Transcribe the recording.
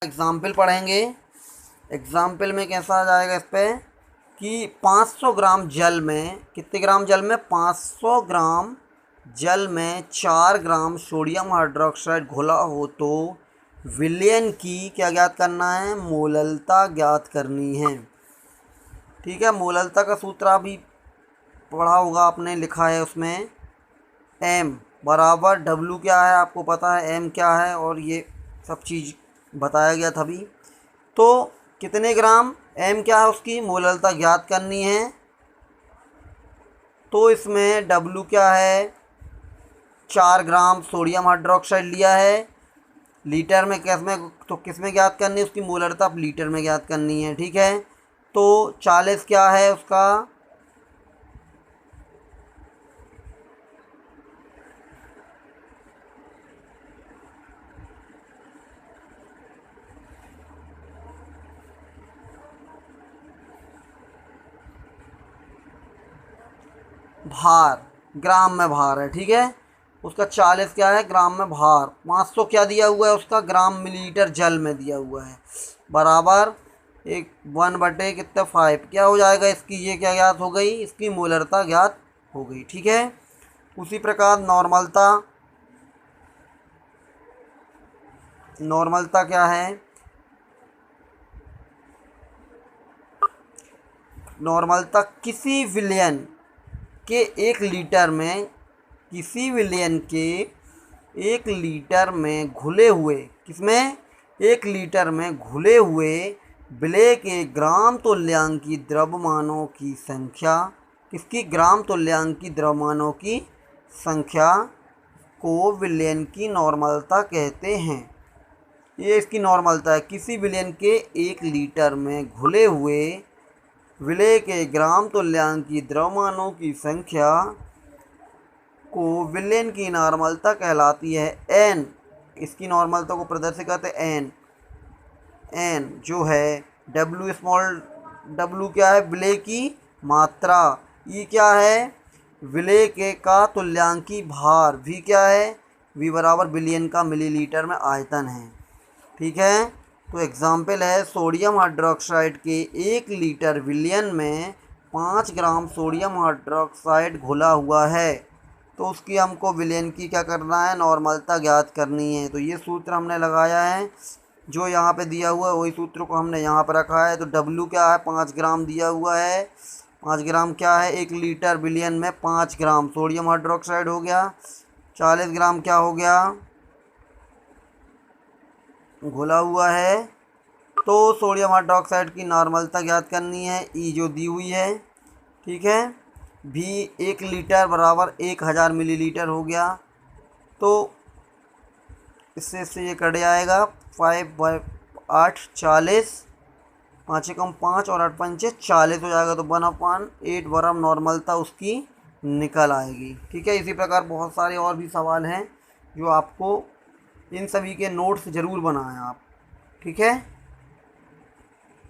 Example पढ़ेंगे। Example में कैसा आ जाएगा इस पे कि 500 ग्राम जल में, कितने ग्राम जल में, 500 ग्राम जल में 4 ग्राम सोडियम हाइड्रोक्साइड घुला हो तो विलयन की क्या ज्ञात करना है, मोललता ज्ञात करनी है। ठीक है, मोललता का सूत्र अभी पढ़ा होगा आपने, लिखा है उसमें एम बराबर डब्लू क्या है आपको पता है, एम क्या है, और ये सब चीज़ बताया गया था अभी। तो कितने ग्राम, एम क्या है उसकी मोललता ज्ञात करनी है, तो इसमें डब्लू क्या है, 4 ग्राम सोडियम हाइड्रोक्साइड लिया है, लीटर में किस में, तो किस में ज्ञात करनी है उसकी मोलरता, अब लीटर में ज्ञात करनी है। ठीक है, तो 40 क्या है उसका, भार, ग्राम में भार है। ठीक है, उसका 40 क्या है ग्राम में भार, 500 क्या दिया हुआ है उसका ग्राम मिलीलीटर जल में दिया हुआ है, बराबर एक 1 बटे कितना 5 क्या हो जाएगा इसकी, ये क्या ज्ञात हो गई, इसकी मोलरता ज्ञात हो गई। ठीक है, उसी प्रकार नॉर्मलता, नॉर्मलता क्या है, नॉर्मलता किसी विलयन के 1 लीटर में, किसी विलयन के 1 लीटर में घुले हुए, किसमें, 1 लीटर में घुले हुए विलय के ग्राम तुल्यांकी द्रव्यमानों की संख्या, किसकी, ग्राम तुल्यांकी द्रव्यमानों की संख्या को विलयन की नॉर्मलता कहते हैं। ये इसकी नॉर्मलता है, किसी विलयन के 1 लीटर में घुले हुए विलय के ग्राम तुल्यांकी द्रव्यमानों की संख्या को विलयन की नॉर्मलता कहलाती है। एन, इसकी नॉर्मलता को प्रदर्शित करते हैं एन, एन जो है डब्ल्यू स्मॉल, डब्ल्यू क्या है विलय की मात्रा, ई क्या है विलय के का तुल्यांकी भार, वी क्या है, वी बराबर बिलियन का मिलीलीटर में आयतन है। ठीक है, तो एग्जाम्पल है सोडियम हाइड्रोक्साइड के 1 लीटर विलयन में 5 ग्राम सोडियम हाइड्रोक्साइड घुला हुआ है, तो उसकी हमको विलयन की क्या करना है, नॉर्मलता ज्ञात करनी है। तो ये सूत्र हमने लगाया है, जो यहाँ पे दिया हुआ है वही सूत्र को हमने यहाँ पर रखा है। तो डब्ल्यू क्या है, 5 ग्राम दिया हुआ है, 5 ग्राम क्या है, 1 लीटर विलयन में 5 ग्राम सोडियम हाइड्रोक्साइड हो गया, 40 ग्राम क्या हो गया घुला हुआ है। तो सोडियम हाइड्रोक्साइड की नॉर्मलता ज्ञात करनी है, ई जो दी हुई है। ठीक है, भी 1 लीटर बराबर 1000 मिलीलीटर हो गया, तो इससे ये कट जाएगा 5/8 40, 5 एकम 5 और 8 पंचे 40 हो जाएगा, तो 1/8 बराबर नॉर्मलता उसकी निकल आएगी। ठीक है, इसी प्रकार बहुत सारे और भी सवाल हैं जो आपको, इन सभी के नोट्स ज़रूर बनाएं आप। ठीक है।